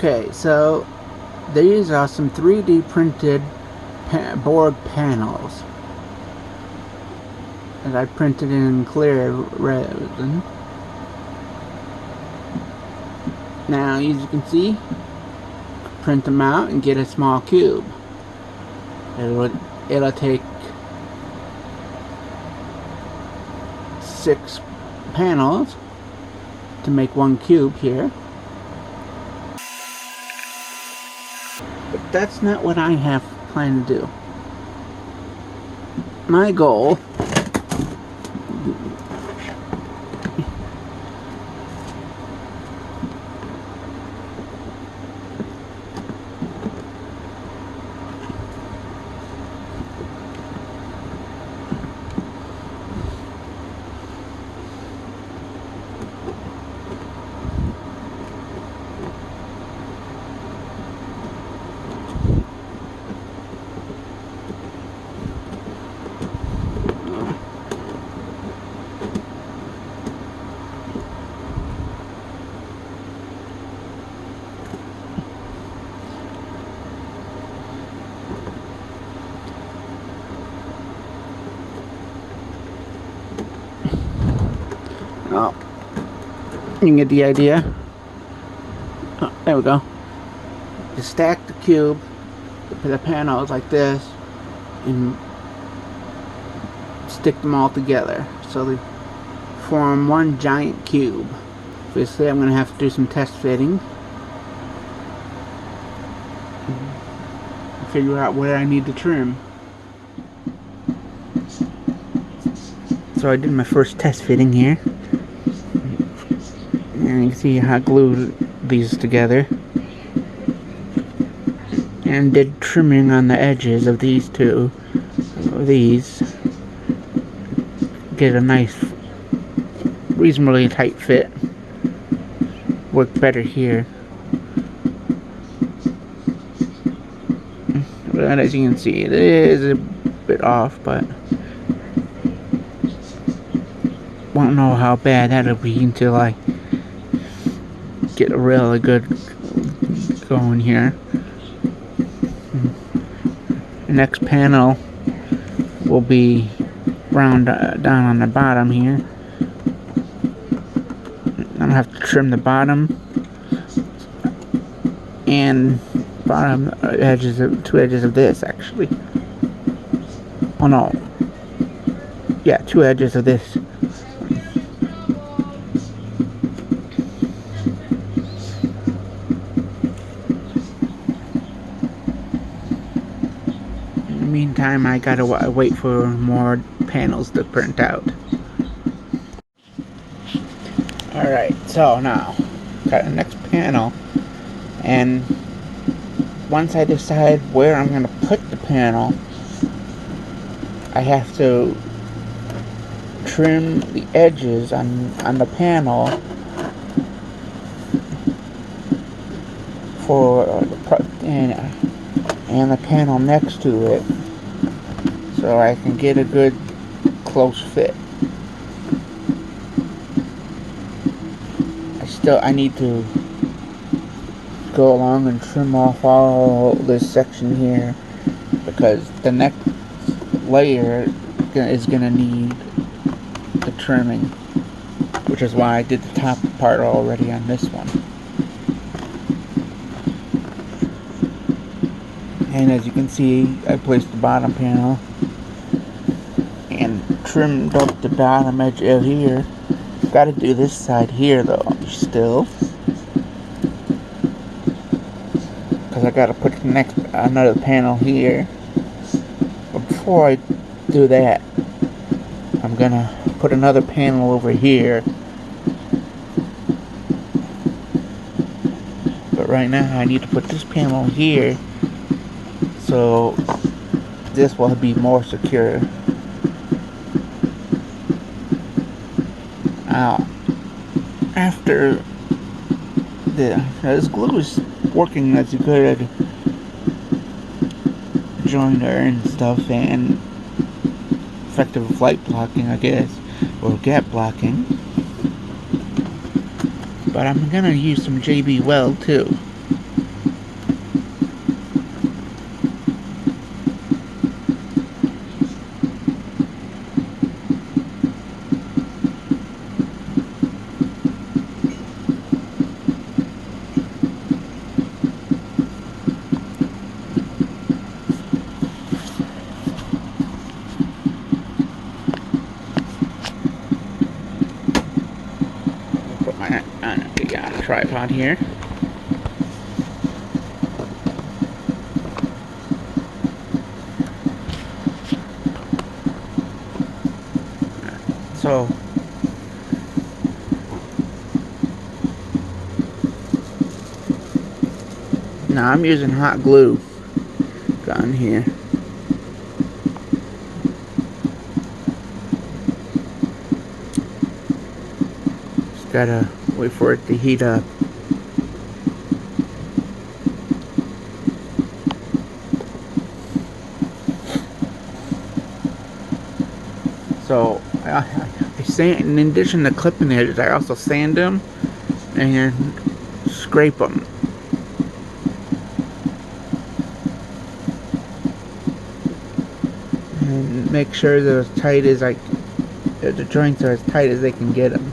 Okay, so these are some 3D printed board panels that I printed in clear resin. Now, as you can see, print them out and get a small cube. It'll take 6 panels to make one cube here. But that's not what I have planned to do. My goal oh, you can get the idea. Oh, there we go. To stack the cube, the panels like this, and stick them all together so they form one giant cube. Obviously, I'm going to have to do some test fitting. Figure out where I need to trim. So I did my first test fitting here. And you can see how I glued these together. And did trimming on the edges of these two. These. Get a nice, reasonably tight fit. Work better here. But as you can see, it is a bit off, but won't know how bad that'll be until I get a really good going here. The next panel will be round down on the bottom here. I'm gonna have to trim the bottom and bottom edges of 2 edges of this actually. Oh no. Yeah, 2 edges of this. In the meantime, I gotta wait for more panels to print out. Alright, so now got the next panel, and once I decide where I'm going to put the panel, I have to trim the edges on the panel for and the panel next to it, so I can get a good close fit. I need to go along and trim off all this section here, because the next layer is going to need the trimming, which is why I did the top part already on this one. And as you can see, I placed the bottom panel and trimmed up the bottom edge of here. Got to do this side here though, still, because I got to put another panel here. But before I do that, I'm gonna put another panel over here. But right now I need to put this panel here, so this will be more secure. Now, after this glue is working as a good joiner and stuff, and effective light blocking, I guess, or gap blocking. But I'm gonna use some JB Weld too. tripod here. So now I'm using hot glue gun here. Just gotta wait for it to heat up. So I sand, in addition to clipping the edges, I also sand them and scrape them. And make sure they're as tight as the joints are as tight as they can get them.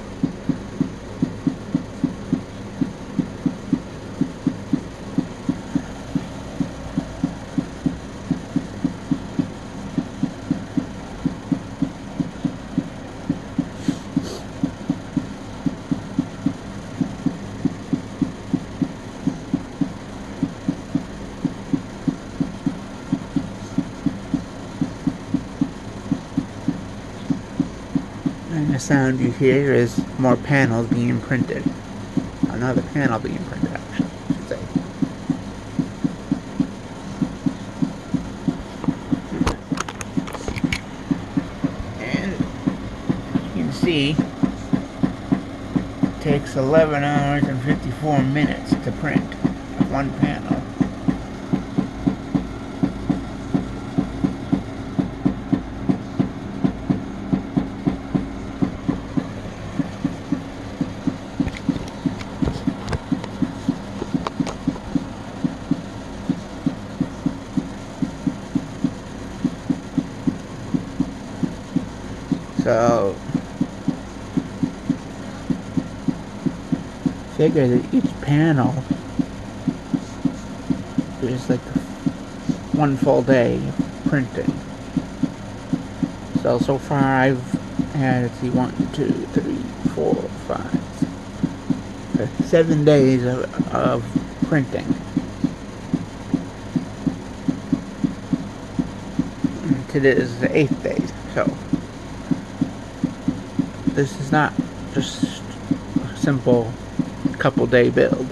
And the sound you hear is more panels being printed. Another panel being printed, actually, I should say. And you can see it takes 11 hours and 54 minutes to print one panel. So figure that each panel is like one full day of printing. So far I've had, let's see, 1, 2, 3, 4, 5, 7 days of printing. And today is the 8th day, so this is not just a simple couple day build.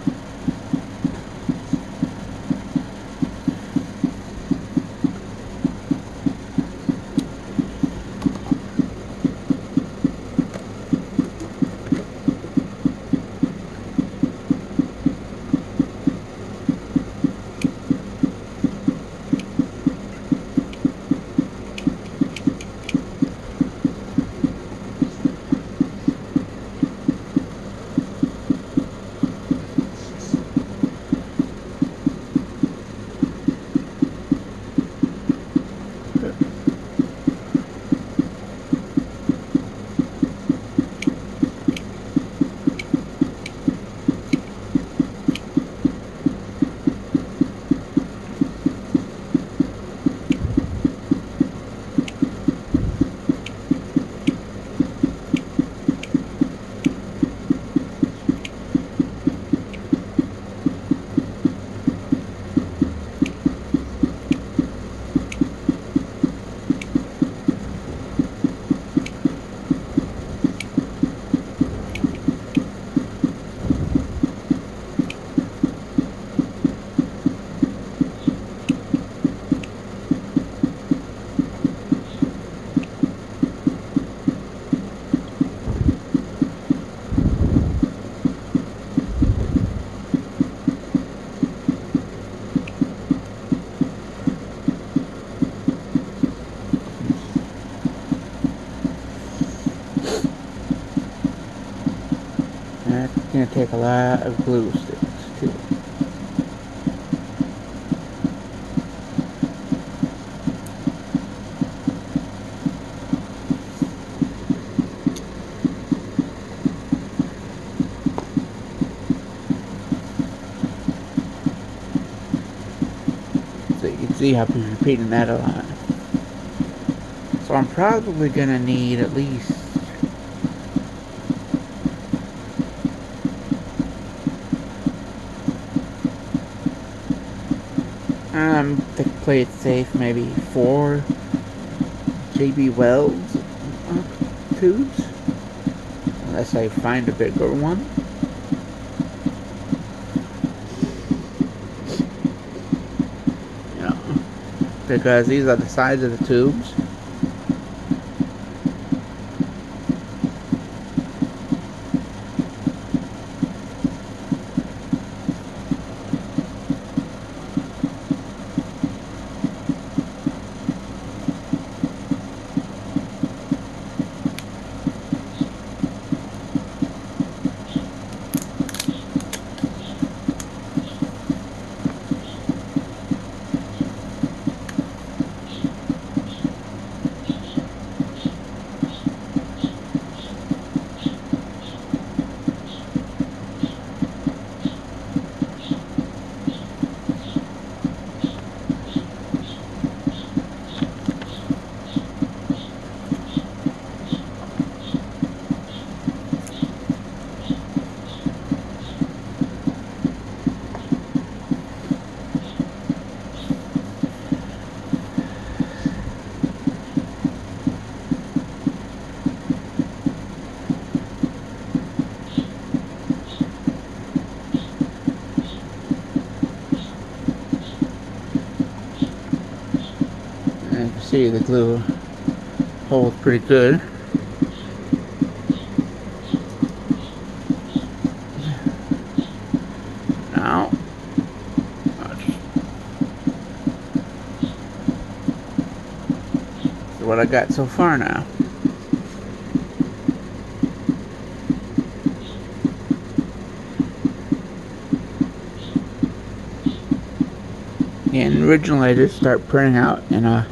That's going to take a lot of glue sticks too. So you can see I'll be repeating that a lot. So I'm probably going to need at least To play it safe, maybe 4 JB Wells tubes, unless I find a bigger one. Yeah, because these are the size of the tubes. And you can see the glue holds pretty good. Now, that's what I got so far now. And originally I did start printing out in a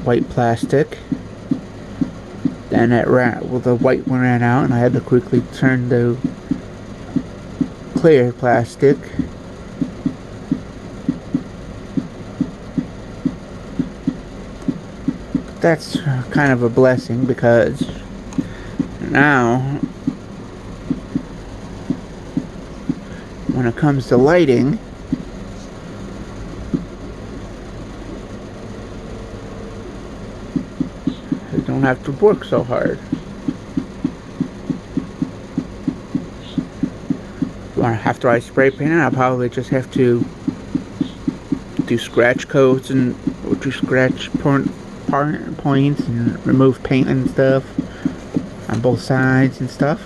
white plastic. Then it ran, well, the white one ran out, and I had to quickly turn to clear plastic. That's kind of a blessing, because now when it comes to lighting, I don't have to work so hard. After I spray paint it, I'll probably just have to do scratch coats and do scratch points and remove paint and stuff on both sides and stuff.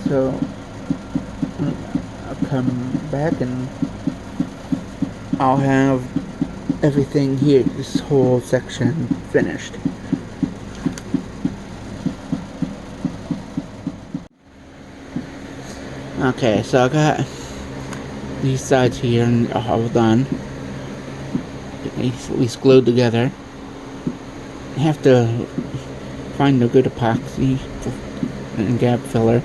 So I'll come back and I'll have everything here, this whole section, finished. Okay, so I got these sides here and all done, at least glued together. I have to find a good epoxy and gap filler.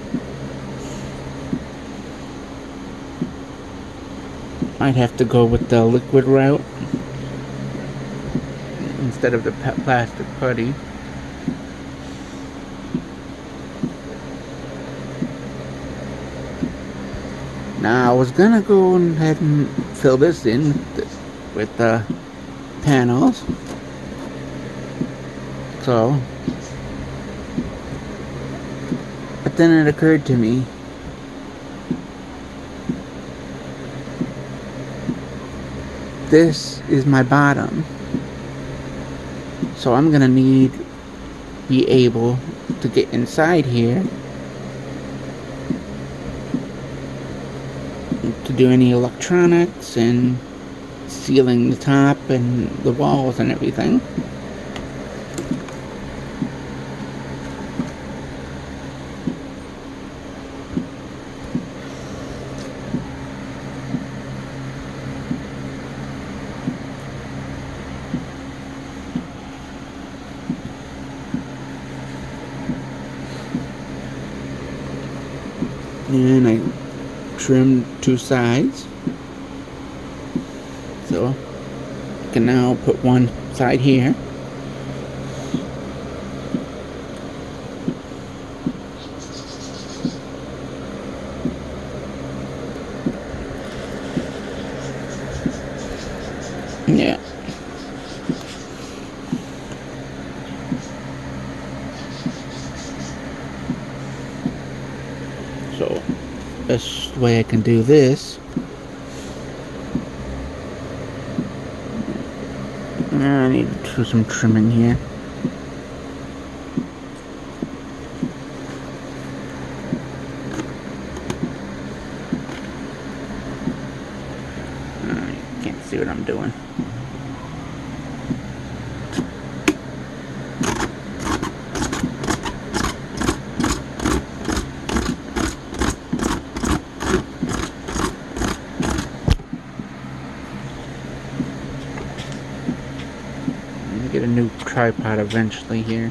Might have to go with the liquid route instead of the plastic putty. Now I was gonna go ahead and fill this in with the panels. So, but then it occurred to me, this is my bottom, so I'm gonna be able to get inside here to do any electronics and sealing the top and the walls and everything. And I trimmed 2 sides. So I can now put one side here. Yeah. So best way I can do this. I need to do some trimming here. Can't see what I'm doing. Get a new tripod eventually here.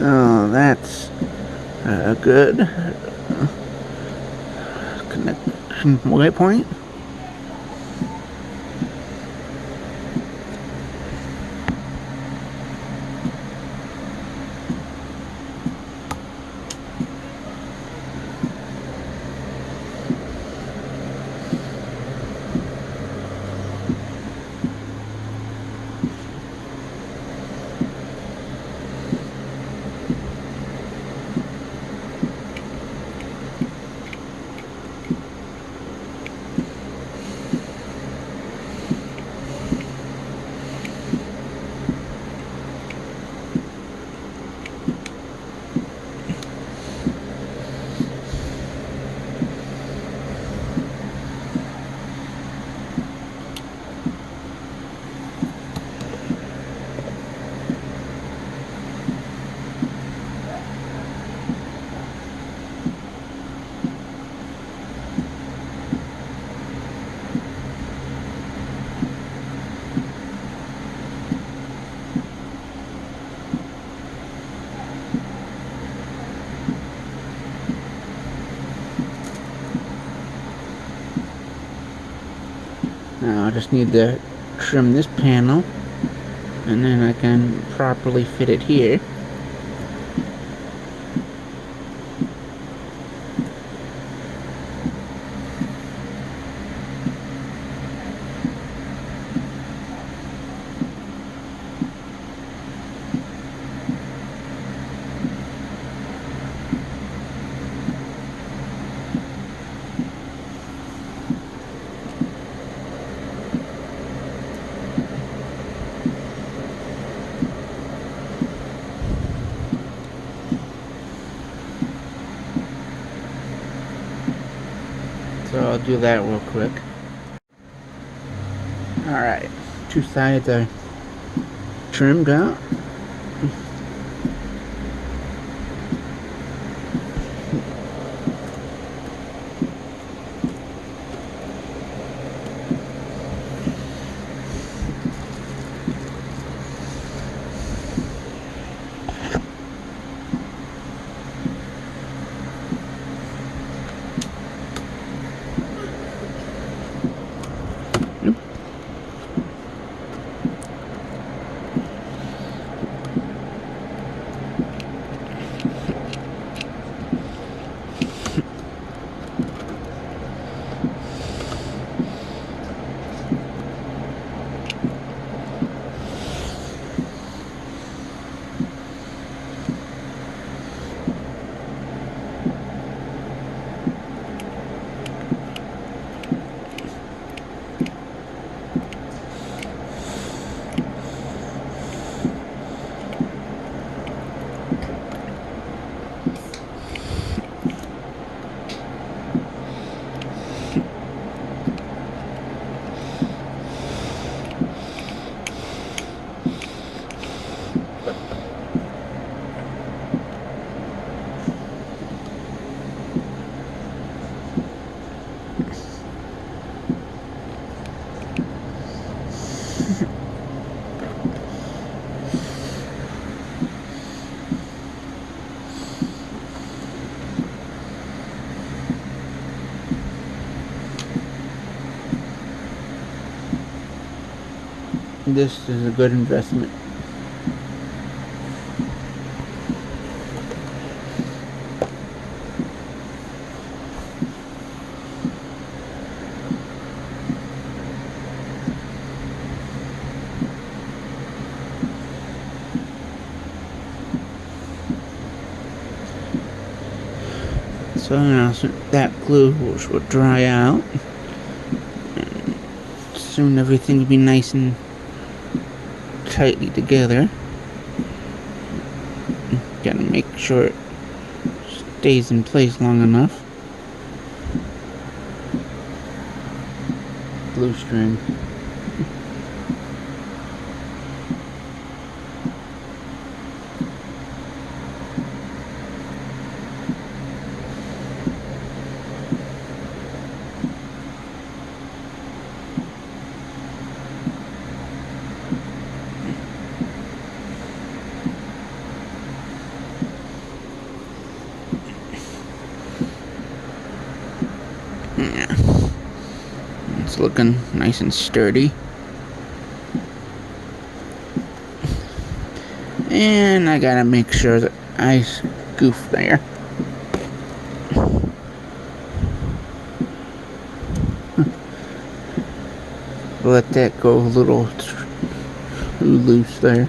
Oh, that's a good connection waypoint. Now I just need to trim this panel, and then I can properly fit it here. So I'll do that real quick. Alright, 2 sides are trimmed out. This is a good investment. So now that glue will dry out. And soon everything will be nice and tightly together. Gotta make sure it stays in place long enough. Glue string. Yeah. It's looking nice and sturdy. And I gotta make sure that I goof there. Let that go a little too loose there.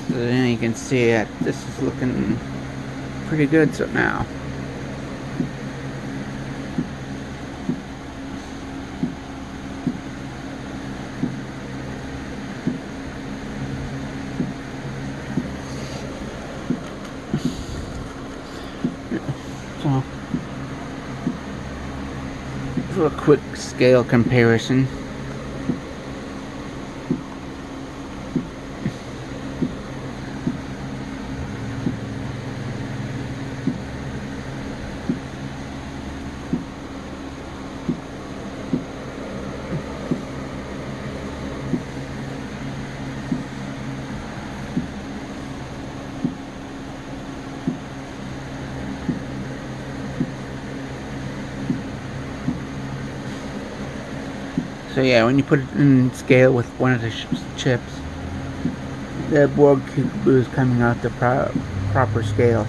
So then you can see that this is looking pretty good so now. So for a quick scale comparison. So yeah, when you put it in scale with one of the chips, the Borg cube is coming out the proper scale.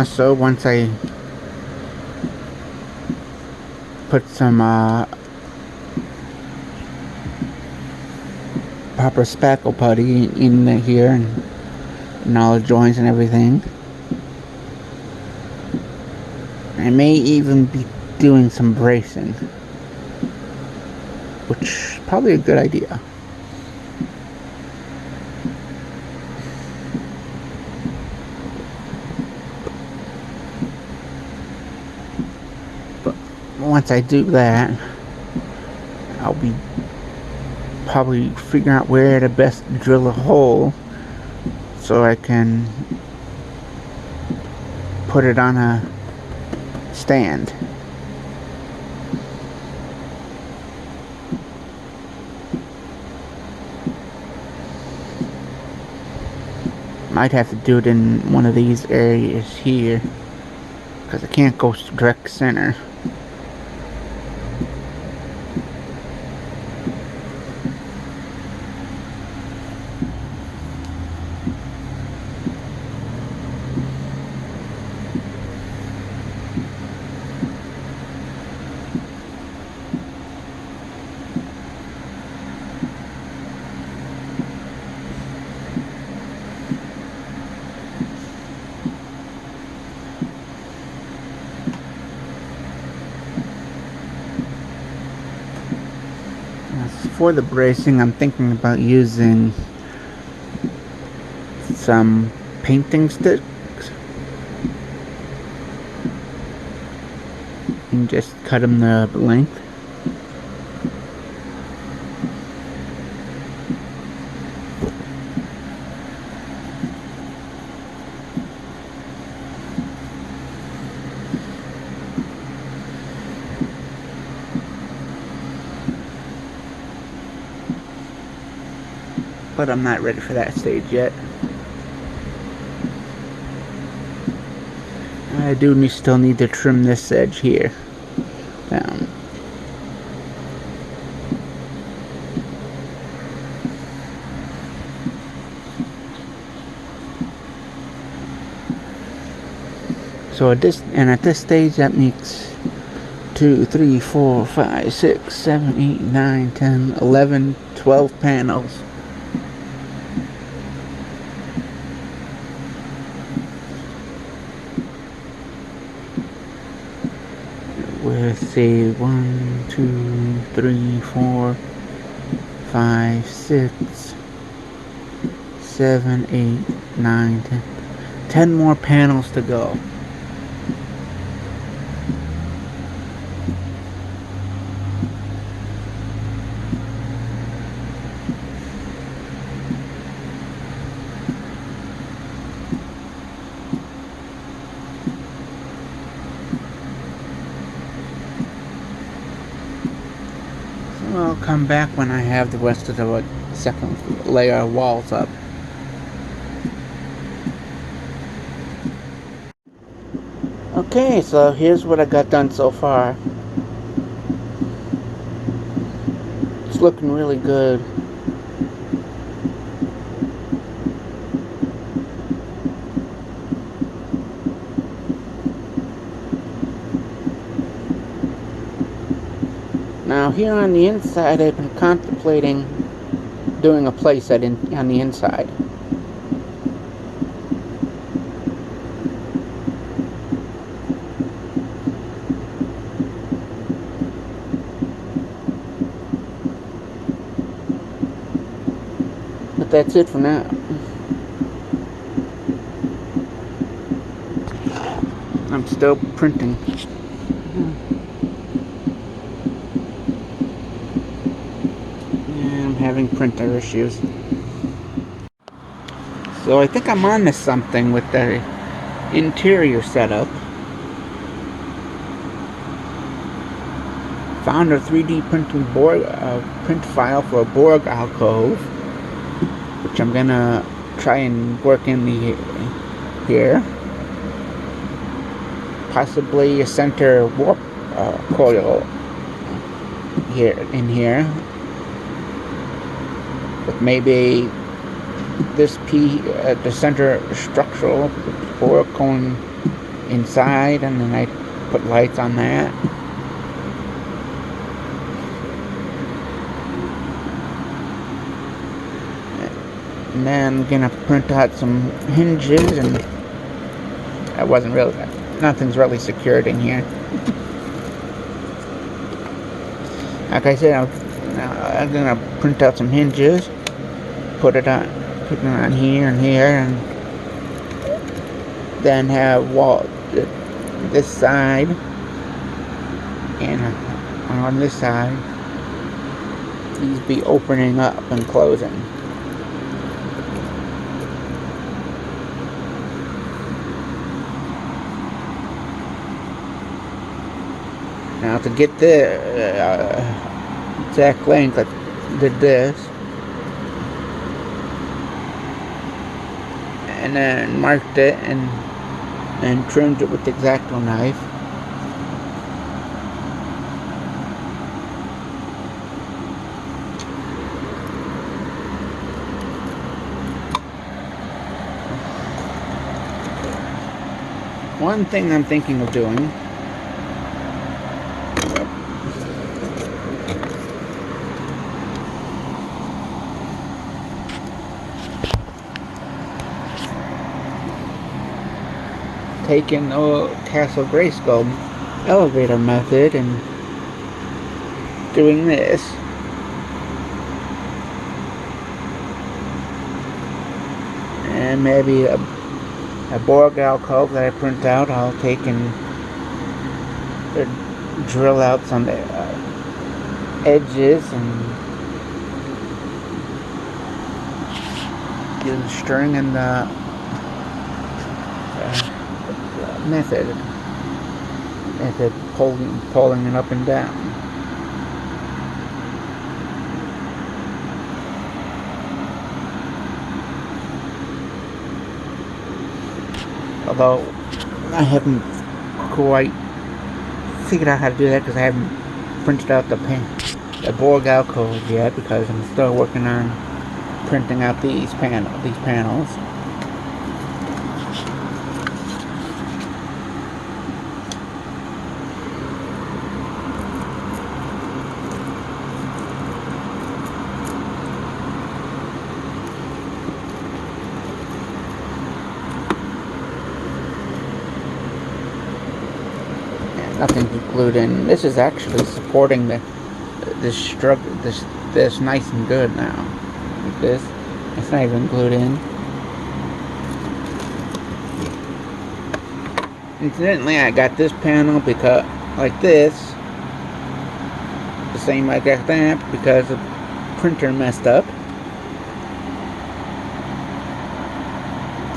So once I put some proper spackle putty in here and all the joints and everything, I may even be doing some bracing, which is probably a good idea. Once I do that, I'll be probably figuring out where to best drill a hole so I can put it on a stand. Might have to do it in one of these areas here because I can't go direct center. for the bracing, I'm thinking about using some painting sticks and just cut them the length. But I'm not ready for that stage yet. I do still need to trim this edge here down. So at this stage, that makes 2, 3, 4, 5, 6, 7, 8, 9, 10, 11, 12 panels. With say 1, 2, 3, 4, 5, 6, 7, 8, 9, 10. 10 more panels to go. I'll come back when I have the rest of the second layer of walls up. Okay, so here's what I got done so far. It's looking really good. Now here on the inside, I've been contemplating doing a playset on the inside. But that's it for now. I'm still printing. I'm having printer issues. So I think I'm on to something with the interior setup. Found a 3D printing board print file for a Borg alcove, which I'm gonna try and work in here. Possibly a center warp coil in here, with maybe this the center structural Borg going inside, and then I put lights on that. And then I'm gonna print out some hinges, and nothing's really secured in here. Like I said, I'm gonna print out some hinges, put it on here and here, and then have this side and on this side, these be opening up and closing. Now to get the exact length, I did this, and then marked it and trimmed it with the X-Acto knife. One thing I'm thinking of doing taking the Castle Grayskull elevator method and doing this. and maybe a Borg alcove that I print out. I'll take and drill out some edges and use the string and the method pulling it up and down. Although I haven't quite figured out how to do that because I haven't printed out the Borg alcove yet, because I'm still working on printing out these panels. Nothing's glued in. This is actually supporting this nice and good now. Like this, it's not even glued in. Incidentally, I got this panel because like this, the same I got that because the printer messed up.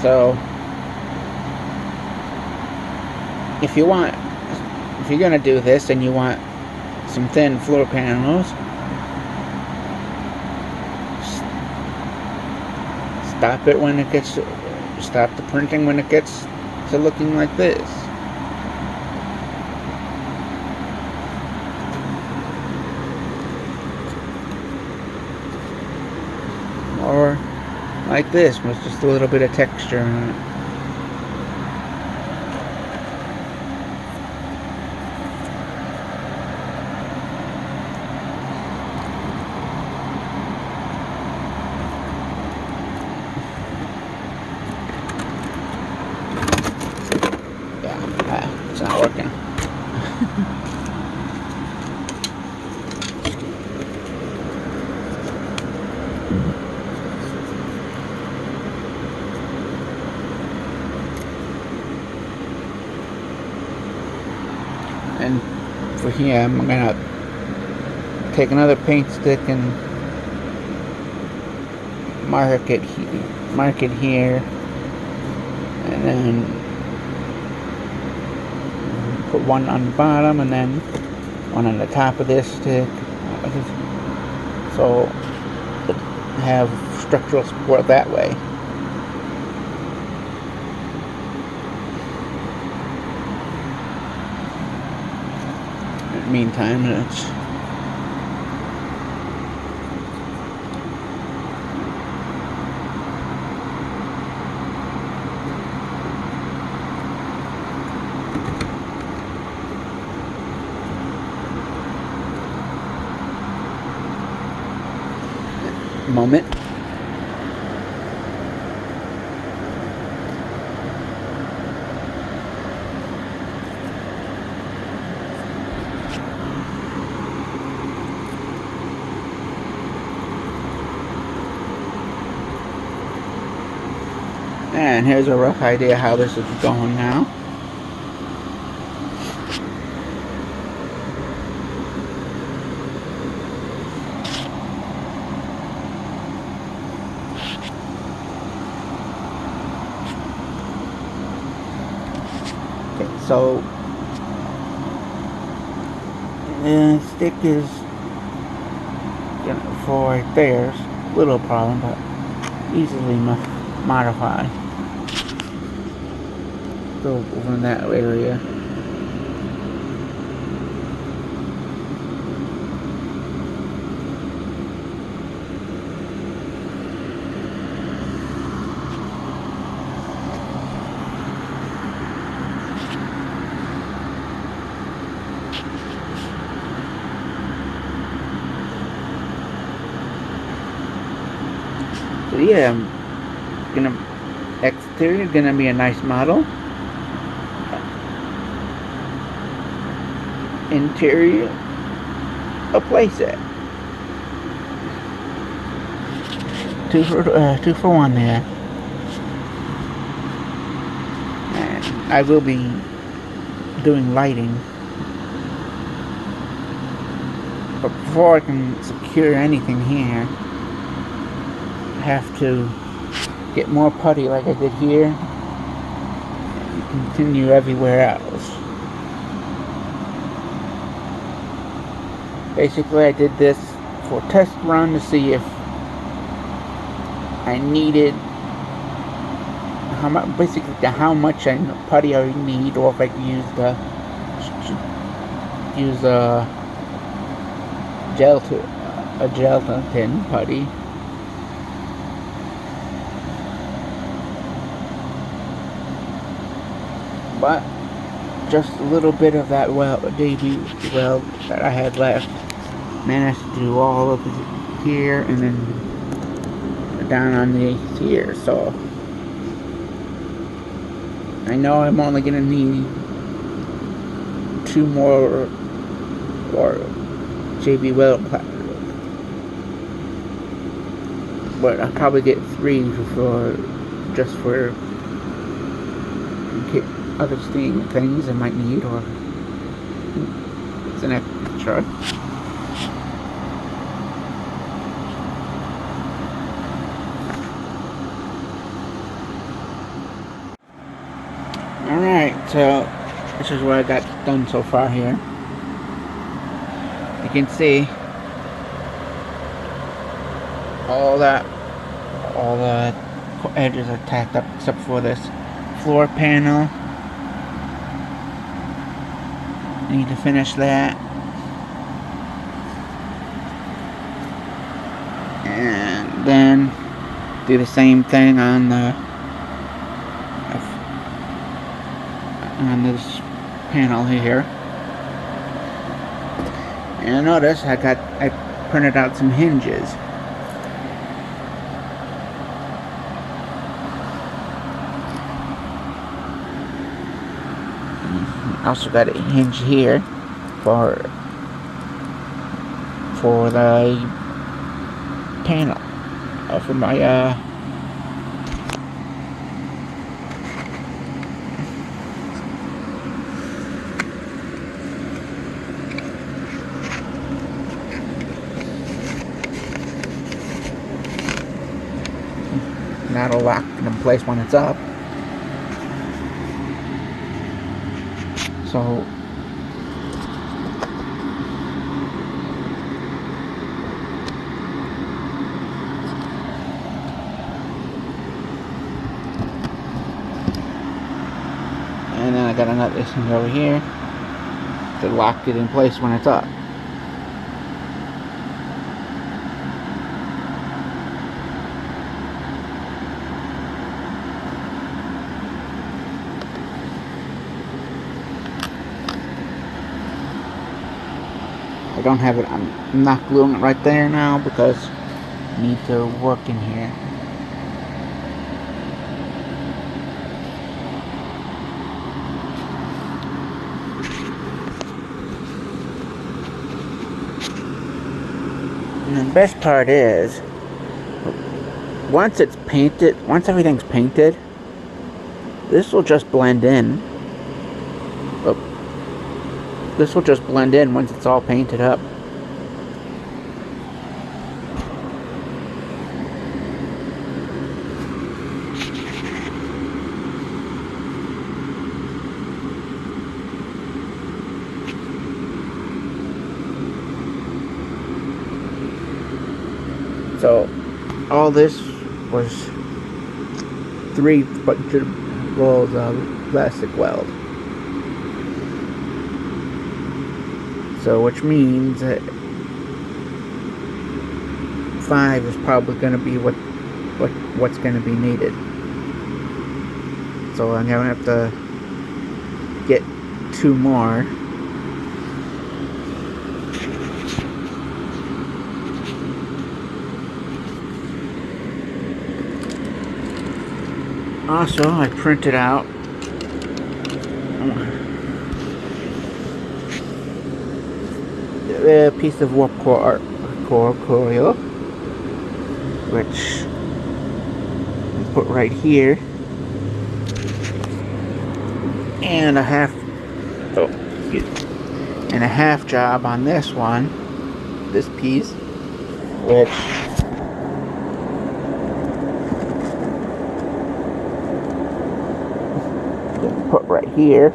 So if you're gonna do this and you want some thin floor panels, stop the printing when it gets to looking like this. Or like this with just a little bit of texture on it. It's not working. And for here, I'm gonna take another paint stick and mark it here, and then put one on the bottom and then one on the top of this stick, so have structural support that way. In the meantime, it's moment. And here's a rough idea how this is going now. So the stick is, for right there, little problem, but easily modified. Go over in that area. So yeah, exterior gonna be a nice model. Interior, a playset. Two for one there. I will be doing lighting. But before I can secure anything here, I have to get more putty like I did here and continue everywhere else. Basically, I did this for a test run to see if I needed how much, basically how much putty I need, or if I could use a gelatin putty. But just a little bit of that baby weld that I had left, managed to do all of it here and then down on the here. So I know I'm only gonna need 2 more or JB weld, but I'll probably get 3 for just for other things I might need, or it's an extra. Alright, so this is what I got done so far here. You can see all the edges are tacked up except for this floor panel. Need to finish that, and then do the same thing on this panel here. And notice I printed out some hinges. Also got a hinge here for the panel for my that'll lock it in place when it's up. So and then I got another thing over here to lock it in place when it's up. I don't have it, I'm not gluing it right there now because I need to work in here. And the best part is, once it's painted, once everything's painted, this will just blend in. This will just blend in once it's all painted up. So all this was 3 rolls of plastic weld. So which means that 5 is probably going to be what's going to be needed. So I'm going to have to get 2 more. Also, I printed out a piece of warp core coil, which I put right here. and a half, oh, and a half job on this one, this piece, which put right here.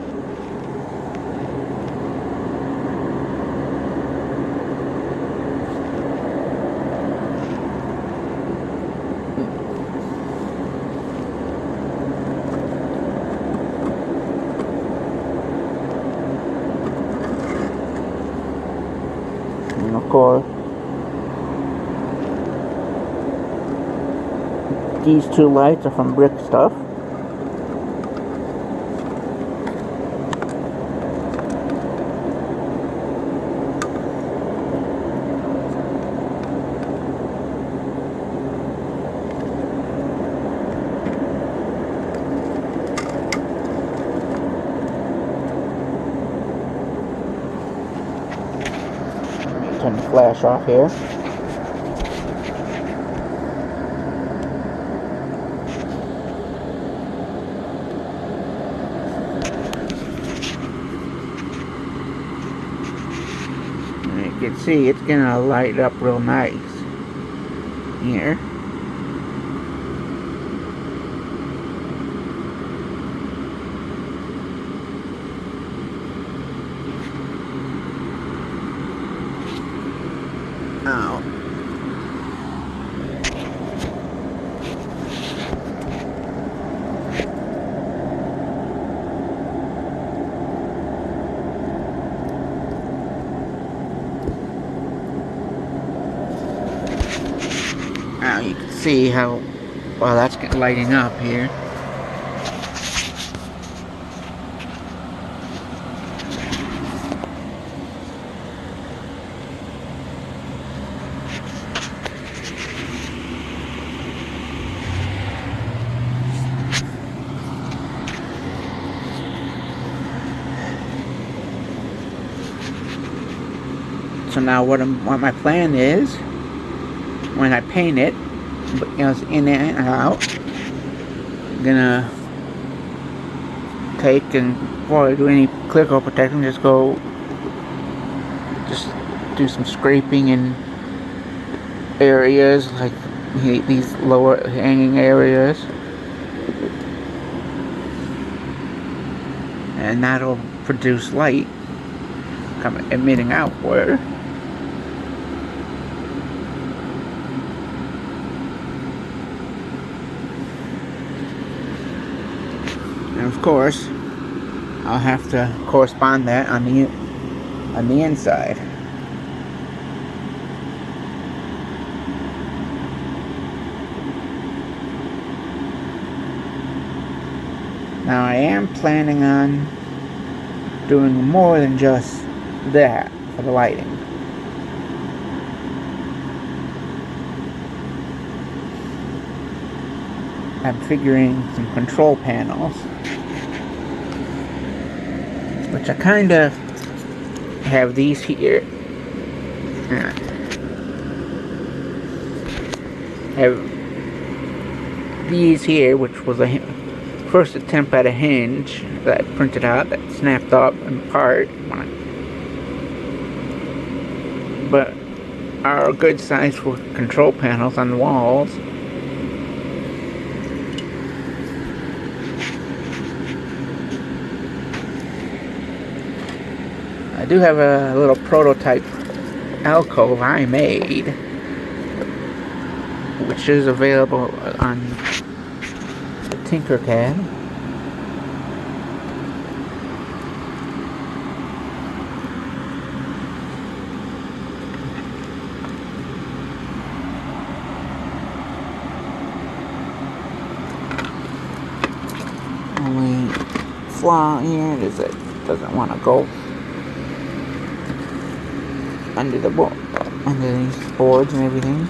And of course, these two lights are from Brick Stuff. Turn the flash off here. And you can see it's gonna light up real nice here. Oh. Now you can see how well that's lighting up here. So now what my plan is, when I paint it, you know, it's in and out, I'm gonna take and before I do any clear coat protection, just do some scraping in areas like these lower hanging areas, and that'll produce light emitting outward. And of course, I'll have to correspond that on the inside. Now I am planning on doing more than just that for the lighting. I'm figuring some control panels, which I kind of have these here. I have these here, which was a first attempt at a hinge that I printed out that snapped up in part, but are a good size for control panels on the walls. I do have a little prototype alcove I made, which is available on the Tinkercad. Only flaw here is it doesn't want to go under the under these boards and everything.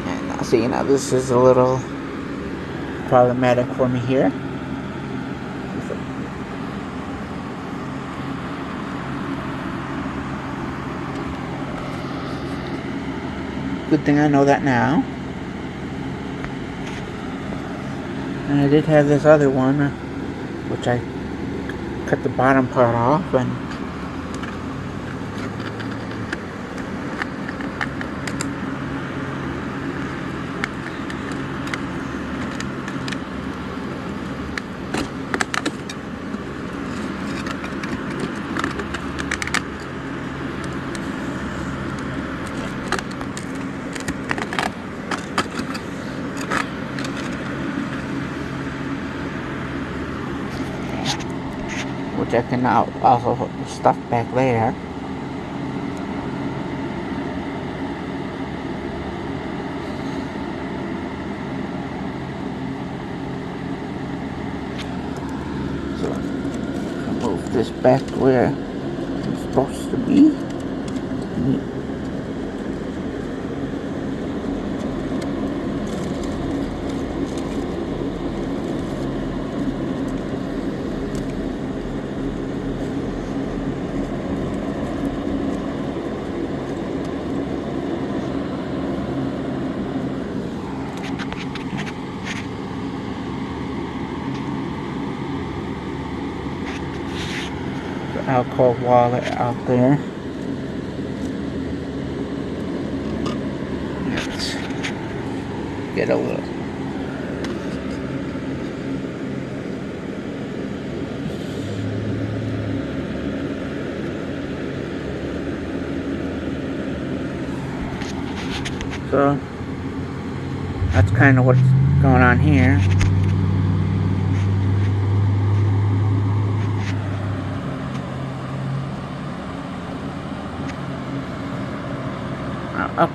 And now see, now this is a little problematic for me here. Good thing I know that now. And I did have this other one, which I cut the bottom part off, and which I can now also put the stuff back there. So move this back where it's supposed to be. Alcove wallet out there. Let's get a little. So that's kind of what's going on here. Up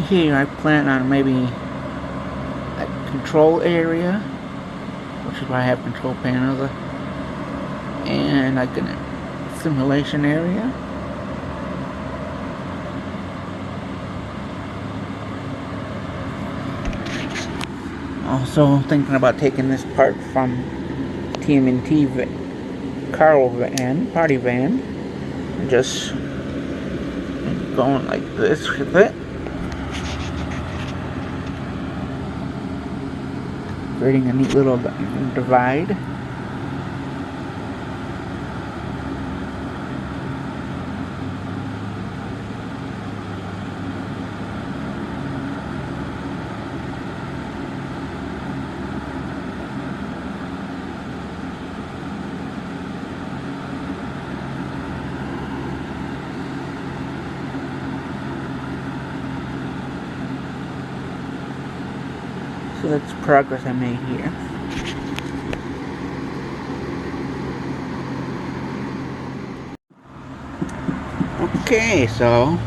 here I plan on maybe a control area, which is why I have control panels, and like a simulation area. Also thinking about taking this part from TMNT Carl van, party van, and just going like this with it, creating a neat little divide. So that's progress I made here. Okay, so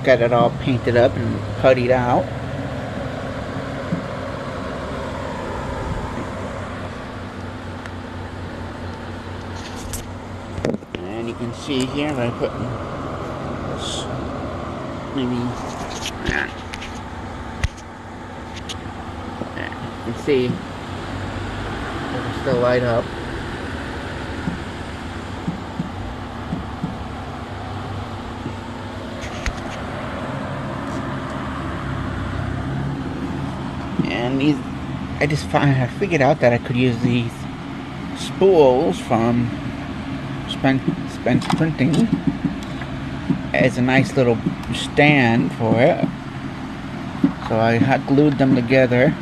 got it all painted up and puttied out. And you can see here by putting this, maybe, you can see it'll still light up. And these, I figured out that I could use these spools from Spence Printing as a nice little stand for it. So I had glued them together.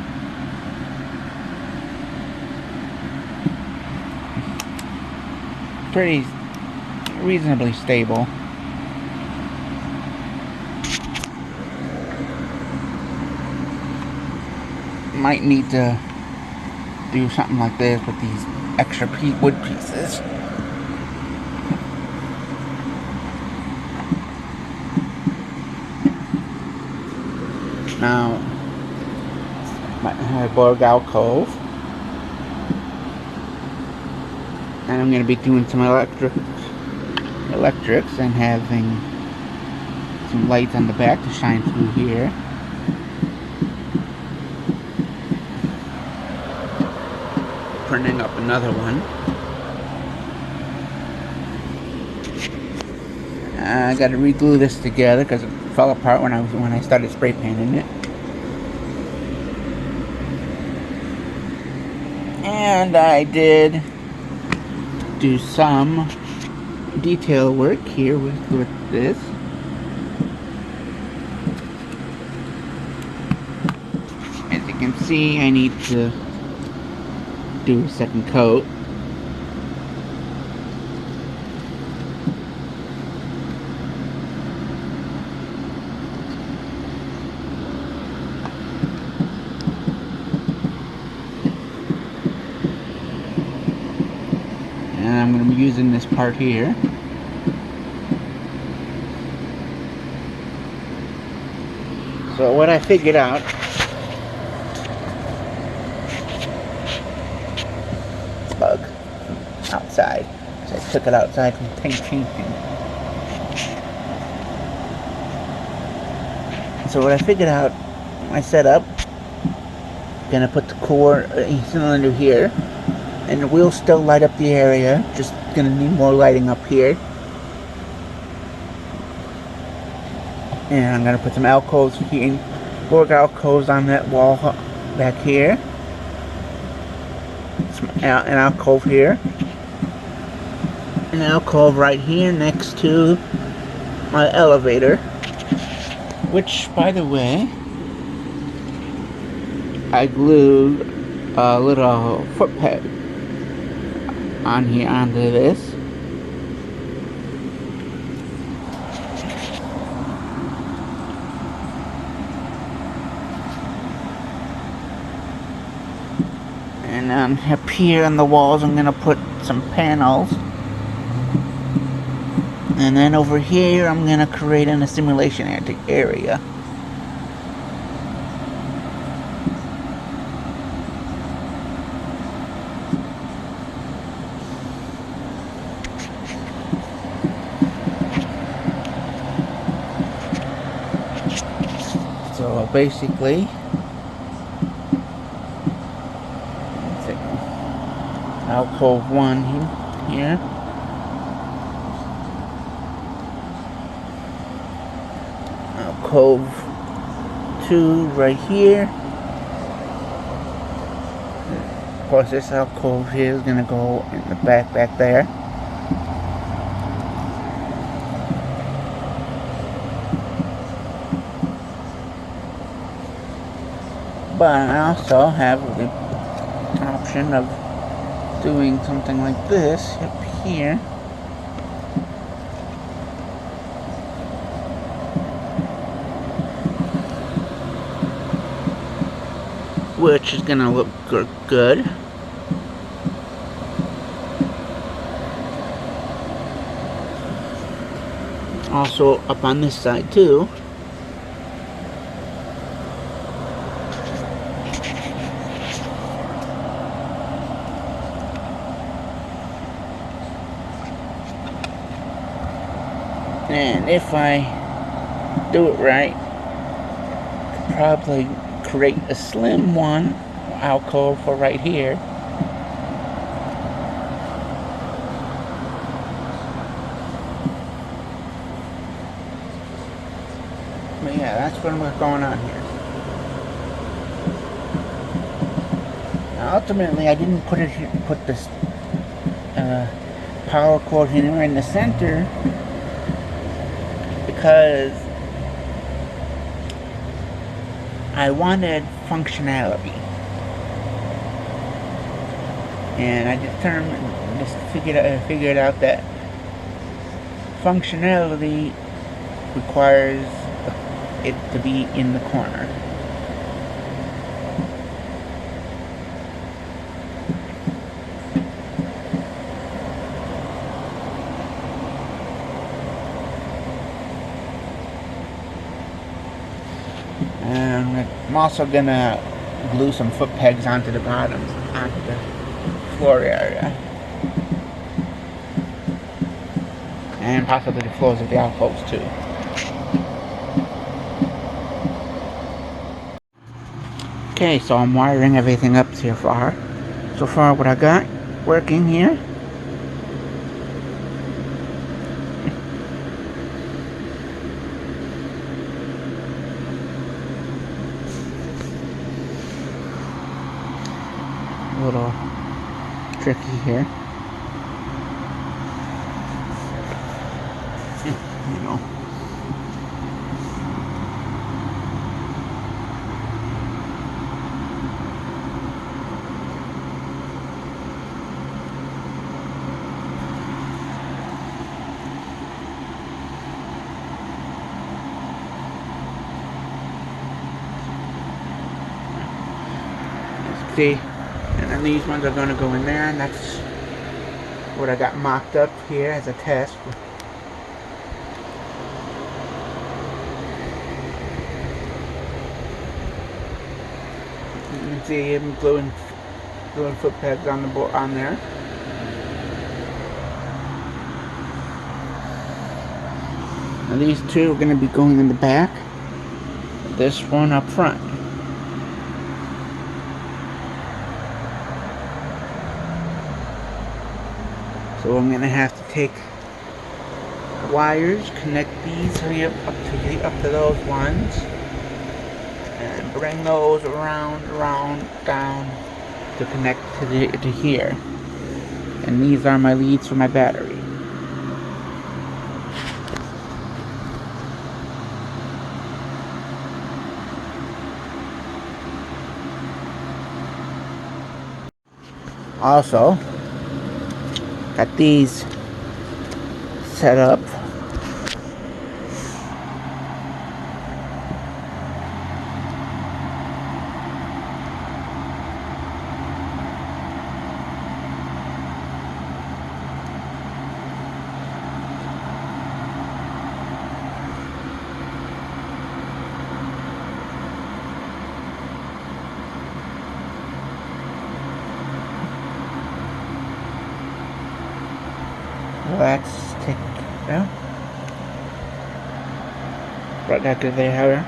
Pretty reasonably stable. Might need to do something like this with these extra wood pieces. Now, my Borg alcove, and I'm going to be doing some electrics and having some lights on the back to shine through here. Printing up another one. I got to re-glue this together because it fell apart when I started spray painting it. And I did do some detail work here with this. As you can see, I need to do a second coat. And I'm going to be using this part here. So what I figured out, bug outside. So I took it outside from painting. So what I figured out, my setup, gonna put the core cylinder here, and the wheels still light up the area. Just gonna need more lighting up here. And I'm gonna put some alcoves here, Borg alcoves on that wall back here. An alcove here. An alcove right here next to my elevator. Which, by the way, I glued a little foot peg on here onto this. And then up here on the walls I'm gonna put some panels. And then over here I'm gonna create an assimilation area. So basically, alcove 1 here. Alcove 2 right here. Of course, this alcove here is gonna go in the back there. But I also have the option of doing something like this up here. Which is gonna look good. Also up on this side too. And if I do it right, I could probably create a slim one alcove for right here. But yeah, that's what's going on here. Now, ultimately, I didn't put this power cord here in the center because I wanted functionality, and I figured out that functionality requires it to be in the corner. And I'm also gonna glue some foot pegs onto the bottoms, onto the floor area. And possibly the floors of the alcoves too. Okay, so I'm wiring everything up so far. So far what I got working here. a little tricky here. You know. See, and then these ones are going to go in there, and that's what I got mocked up here as a test. You can see him gluing foot pads on the board on there. And these two are going to be going in the back. This one up front. So I'm going to have to take wires, connect these up to those ones, and bring those around, down to connect to here. And these are my leads for my battery. Also, got these set up. Let's take it out. Right back to there.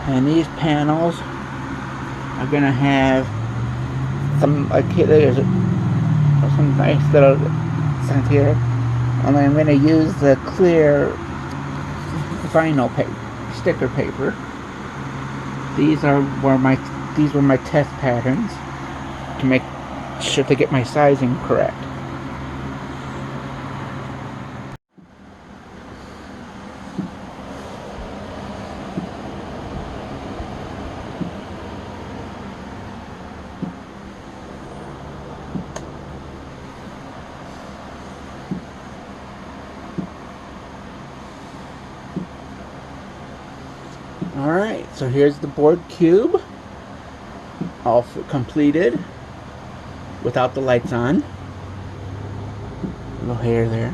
And these panels are gonna have some, like, there's some nice little stuff here, and I'm gonna use the clear vinyl paper, sticker paper. These were my test patterns to make sure to get my sizing correct. Alright, so here's the board cube, all completed, without the lights on. A little hair there.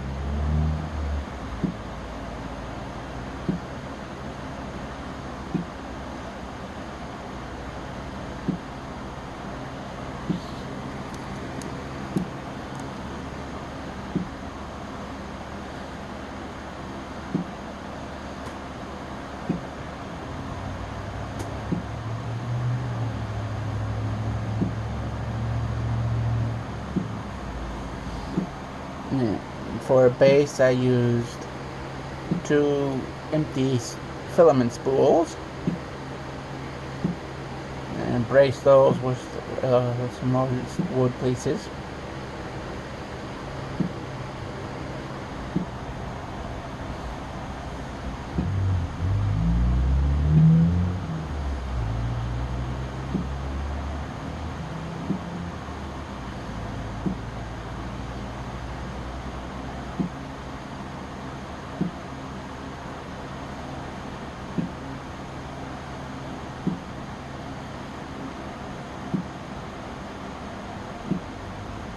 For a base, I used 2 empty filament spools and braced those with some more wood pieces.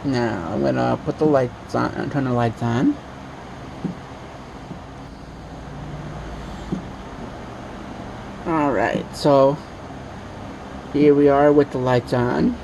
Now I'm gonna put the lights on, turn the lights on. Alright, so here we are with the lights on.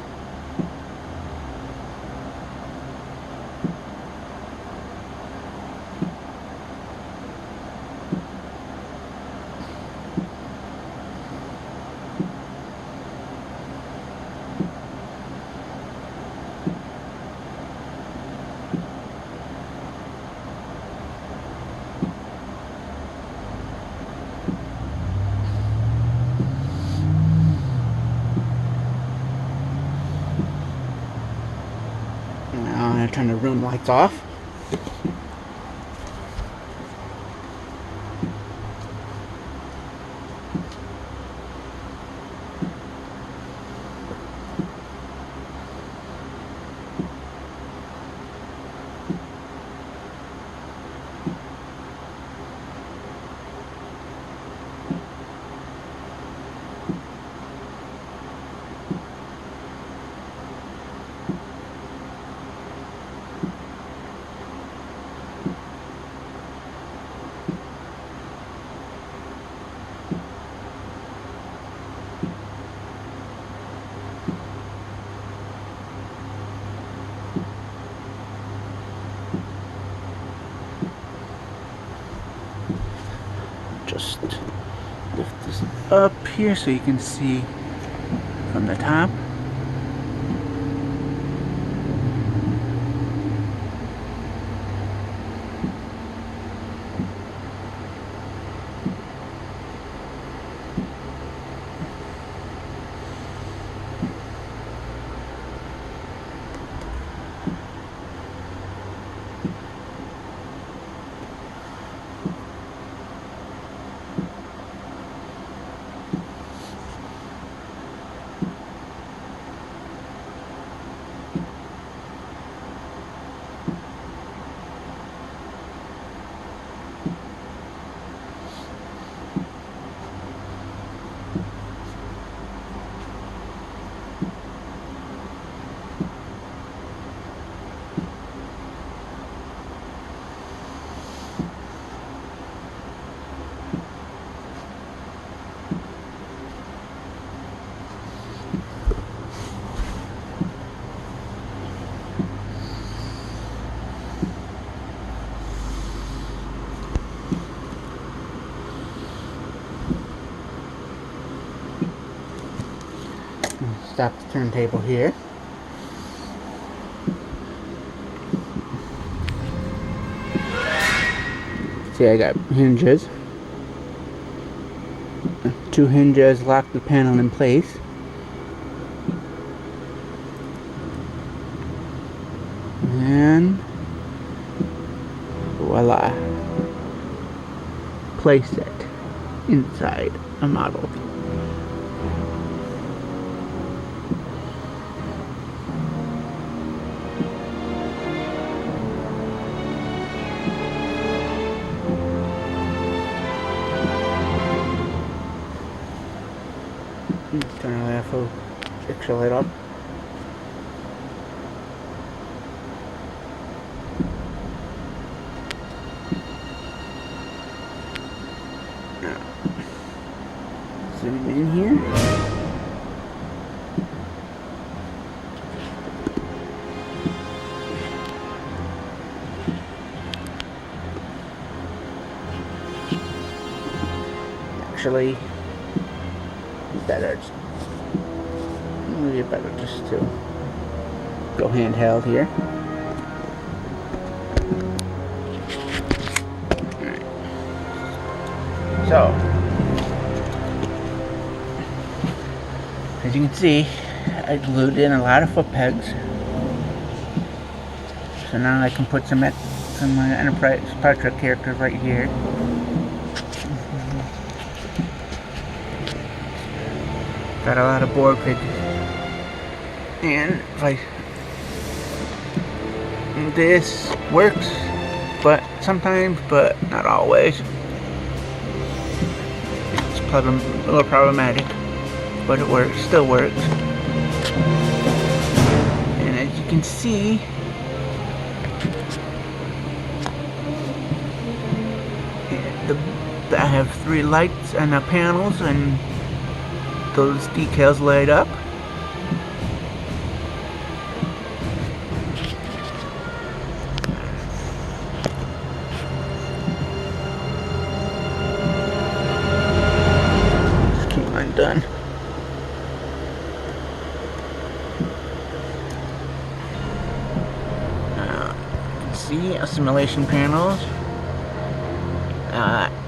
turn the room lights off. Just lift this up here so you can see from the top. Stop the turntable here. See, I got hinges. 2 hinges lock the panel in place. And voila. Playset inside a model. Turn the FO extra light off. Zoom in here. Actually, maybe better just to go handheld here. Alright. So, as you can see, I glued in a lot of foot pegs. So now I can put some Enterprise Star Trek characters right here. Got a lot of board figures. And this works, but sometimes, but not always. It's a little problematic, but it works, still works. And as you can see, I have 3 lights and the panels, and those decals light up. Just keep mine done. You can see assimilation panels.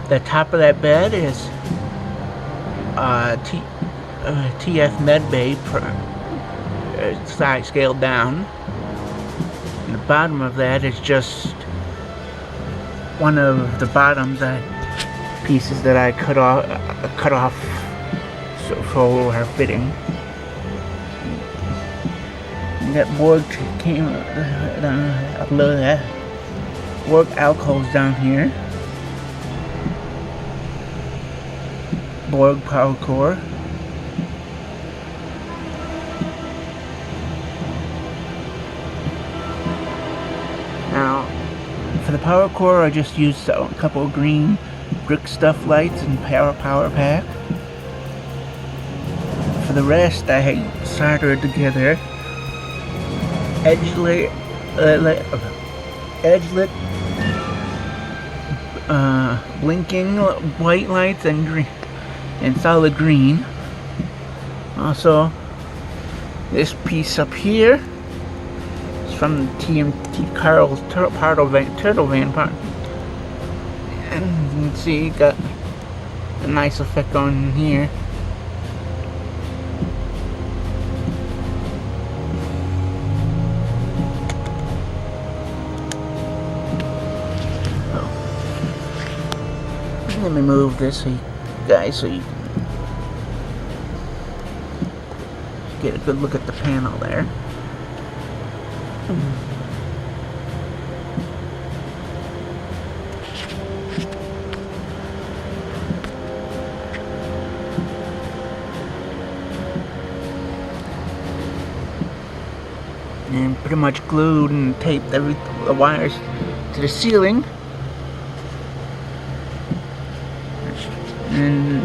The top of that bed is TF Med Bay, side scaled down. And the bottom of that is just one of the bottoms pieces that I cut off for our fitting. And that board came up below that. Board alcoves down here. Borg power core. Now, for the power core, I just used a couple of green brick stuff lights and power pack. For the rest, I had soldered together edge-lit blinking white lights and green and solid green. Also, this piece up here is from TMT Carl's turtle van part, and you can see got a nice effect on here. Let me move this so you guys can get a good look at the panel there. And pretty much glued and taped the wires to the ceiling. And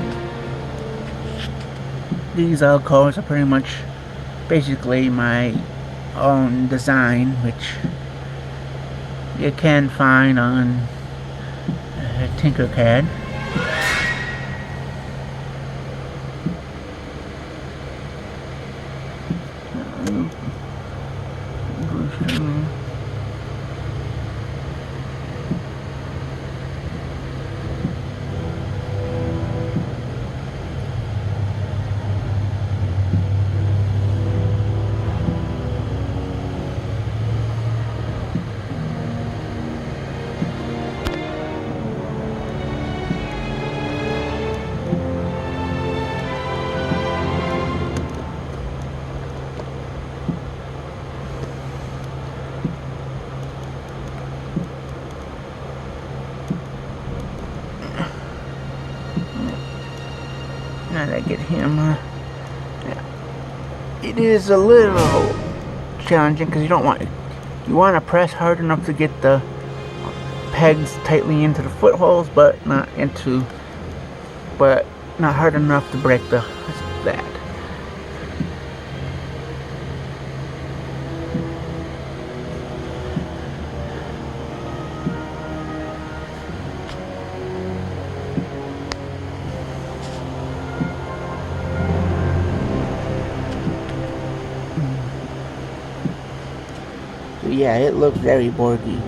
these alcoves are pretty much basically my own design, which you can find on Tinkercad. Now that I get him, it is a little challenging because you want to press hard enough to get the pegs tightly into the footholes, but not hard enough to break that. Yeah, it looks very Borgy.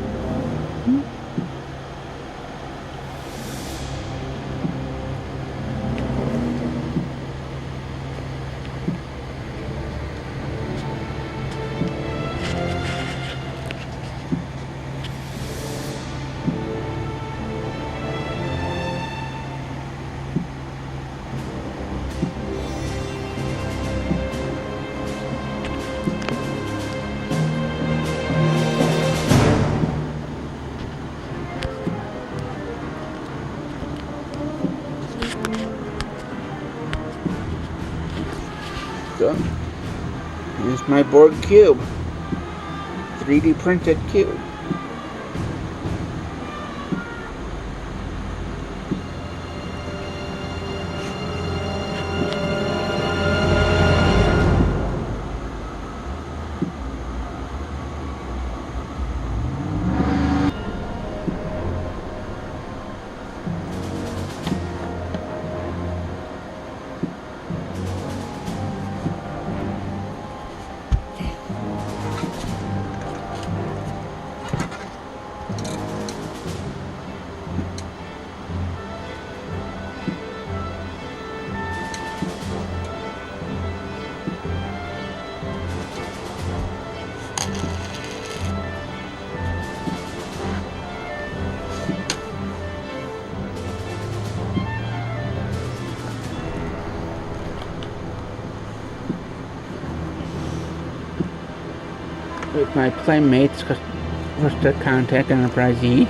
So, here's my Borg cube, 3D printed cube. with my playmates for the Contact Enterprise E.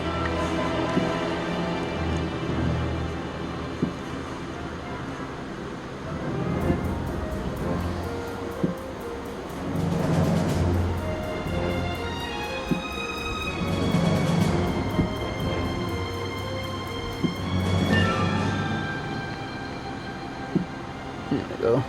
There we go.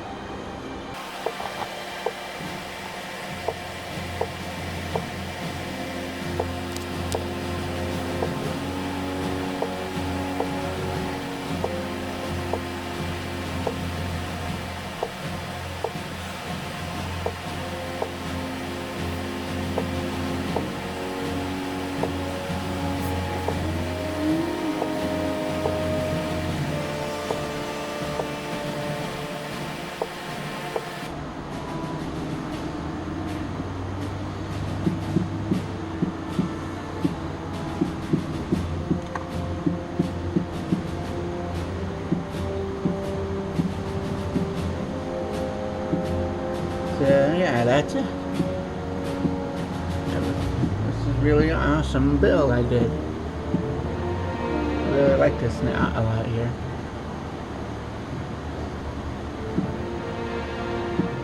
So yeah, that's it. This is really awesome build I did. I really like this now a lot here.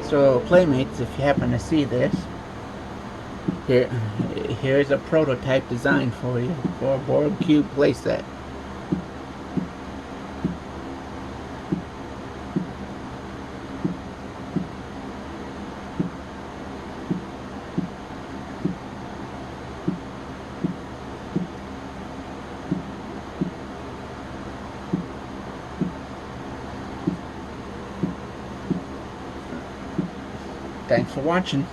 So playmates, if you happen to see this, here's a prototype design for you for a Borg Cube playset. Thanks for watching.